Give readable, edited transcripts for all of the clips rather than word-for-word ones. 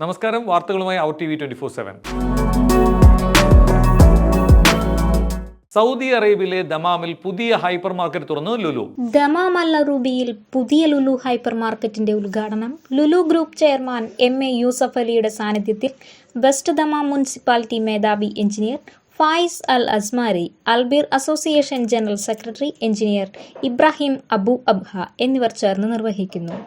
നമസ്കാരം, വാർത്തകളുമായി out TV 24/7. Saudi അറേബ്യയിലെ ദമാമിൽ പുതിയ ഹൈപ്പർ മാർക്കറ്റ് തുറന്നു ലുലു. ദമാം അൽ അറൂബിയിൽ പുതിയ ലുലു ഹൈപ്പർ മാർക്കറ്റിന്റെ ഉദ്ഘാടനം Lulu group chairman MA Yusuf അലിയുടെ സാന്നിധ്യത്തിൽ വെസ്റ്റ് ദമാം മുനിസിപ്പാലിറ്റി മേധാവി engineer Faiz Al Asmari, Albir association general secretary engineer Ibrahim Abu Abha എന്നിവർ ചേർന്ന് നിർവഹിക്കുന്നു.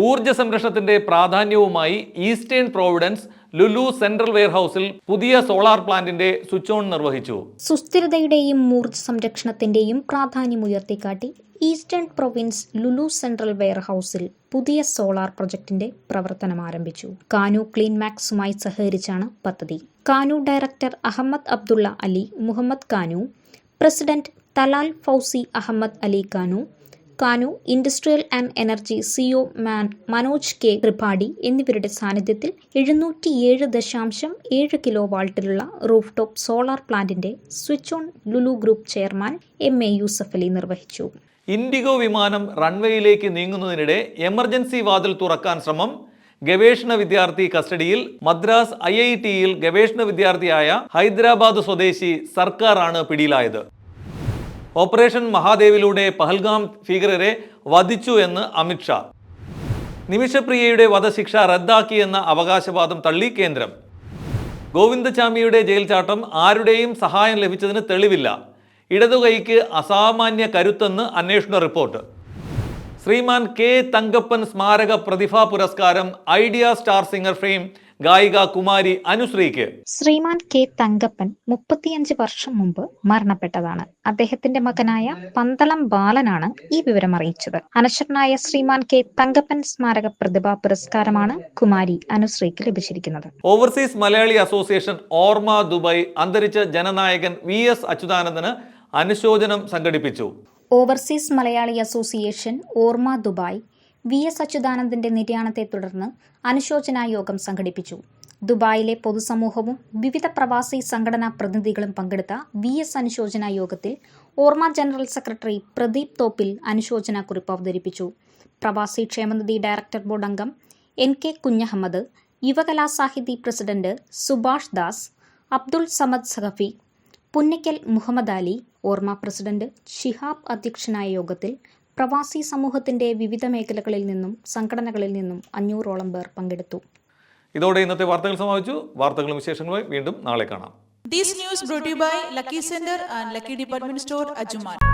ഊർജ്ജ സംരക്ഷണത്തിന്റെ പ്രാധാന്യവുമായി ഈസ്റ്റേൺ പ്രോവിഡൻസ് ലുലു സെൻട്രൽ വെയർഹൌസിൽ പുതിയ സോളാർ പ്ലാന്റിന്റെ സ്വിച്ച് ഓൺ നിർവഹിച്ചു. സുസ്ഥിരതയുടെയും ഊർജ്ജ സംരക്ഷണത്തിന്റെയും പ്രാധാന്യം ഉയർത്തിക്കാട്ടി ഈസ്റ്റേൺ പ്രൊവിൻസ് ലുലു സെൻട്രൽ വെയർഹൌസിൽ പുതിയ സോളാർ പ്രൊജക്ടിന്റെ പ്രവർത്തനം ആരംഭിച്ചു. കാനു ക്ലീൻ മാക്സുമായി സഹകരിച്ചാണ് പദ്ധതി. Kanoo director Ahmed Abdulla Ali Mohammed Kanoo, president Talal Fawzi Ahmed Ali Kanoo, Kanoo industrial and energy CEO Manoj K Tripathi എന്നിവരുടെ സാന്നിധ്യത്തിൽ 707.7 കിലോവാട്ടിലുള്ള റൂഫ് ടോപ്പ് സോളാർ പ്ലാന്റിന്റെ switch on Lulu group chairman MA Yusuf Ali നിർവഹിച്ചു. ഇൻഡിഗോ വിമാനം റൺവേയിലേക്ക് നീങ്ങുന്നതിനിടെ എമർജൻസി വാതിൽ തുറക്കാൻ ശ്രമം. ഗവേഷണ വിദ്യാർത്ഥി കസ്റ്റഡിയിൽ. മദ്രാസ് IITയിൽ ഗവേഷണ വിദ്യാർത്ഥിയായ ഹൈദരാബാദ് സ്വദേശി സർക്കാരാണ് പിടിയിലായത്. ഓപ്പറേഷൻ മഹാദേവിലൂടെ പഹൽഗാം ഭീകരരെ വധിച്ചു എന്ന് അമിത്ഷാ. നിമിഷപ്രിയയുടെ വധശിക്ഷ റദ്ദാക്കിയെന്ന അവകാശവാദം തള്ളി കേന്ദ്രം. ഗോവിന്ദചാമിയുടെ ജയിൽ ചാട്ടം ആരുടെയും സഹായം ലഭിച്ചതിന് തെളിവില്ല. ഇടതുകൈക്ക് അസാമാന്യ കരുത്തെന്ന് അന്വേഷണ റിപ്പോർട്ട്. ശ്രീമാൻ K തങ്കപ്പൻ സ്മാരക പ്രതിഭാ പുരസ്കാരം ഐഡിയ സ്റ്റാർ സിംഗർ ഫെയിം ഗായിക കുമാരി അനുശ്രീക്ക്. ശ്രീമാൻ K തങ്കപ്പൻ 35 വർഷം മുമ്പ് മരണപ്പെട്ടതാണ്. അദ്ദേഹത്തിന്റെ മകനായ പന്തളം ബാലനാണ് ഈ വിവരം അറിയിച്ചത്. അനശ്വരനായ ശ്രീമാൻ K തങ്കപ്പൻ സ്മാരക പ്രതിഭാ പുരസ്കാരമാണ് കുമാരി അനുശ്രീക്ക് ലഭിച്ചിരിക്കുന്നത്. ഓവർസീസ് മലയാളി അസോസിയേഷൻ ഓർമ്മ ദുബായ് അന്തരിച്ച ജനനായകൻ VS അച്യുതാനന്ദന് അനുശോചനം സംഘടിപ്പിച്ചു. ഓവർസീസ് മലയാളി അസോസിയേഷൻ ഓർമ്മ ദുബായ് VS അച്യുതാനന്ദന്റെ നിര്യാണത്തെ തുടർന്ന് അനുശോചനാ യോഗം സംഘടിപ്പിച്ചു. ദുബായിലെ പൊതുസമൂഹവും വിവിധ പ്രവാസി സംഘടനാ പ്രതിനിധികളും പങ്കെടുത്ത VS അനുശോചനാ യോഗത്തിൽ ഓർമ്മ ജനറൽ സെക്രട്ടറി പ്രദീപ് തോപ്പിൽ അനുശോചനാ കുറിപ്പ് അവതരിപ്പിച്ചു. പ്രവാസി ക്ഷേമനിധി ഡയറക്ടർ ബോർഡ് അംഗം NK കുഞ്ഞഹമ്മദ്, യുവകലാസാഹിതി പ്രസിഡന്റ് സുഭാഷ് ദാസ്, അബ്ദുൾ സമദ് സഖഫി, പുന്നയ്ക്കൽ മുഹമ്മദ് അലി, ഓർമ്മ പ്രസിഡന്റ് ഷിഹാബ് അധ്യക്ഷനായ യോഗത്തിൽ പ്രവാസി സമൂഹത്തിന്റെ വിവിധ മേഖലകളിൽ നിന്നും സംഘടനകളിൽ നിന്നും 500ഓളം പേർ പങ്കെടുത്തു. ഇതോടെ ഇന്നത്തെ വാർത്തകൾ സമാപിച്ചു. വാർത്തകളും വിശേഷങ്ങളുമായി വീണ്ടും നാളെ കാണാം. This news brought to you by Lucky Center and Lucky Department Store, Ajman.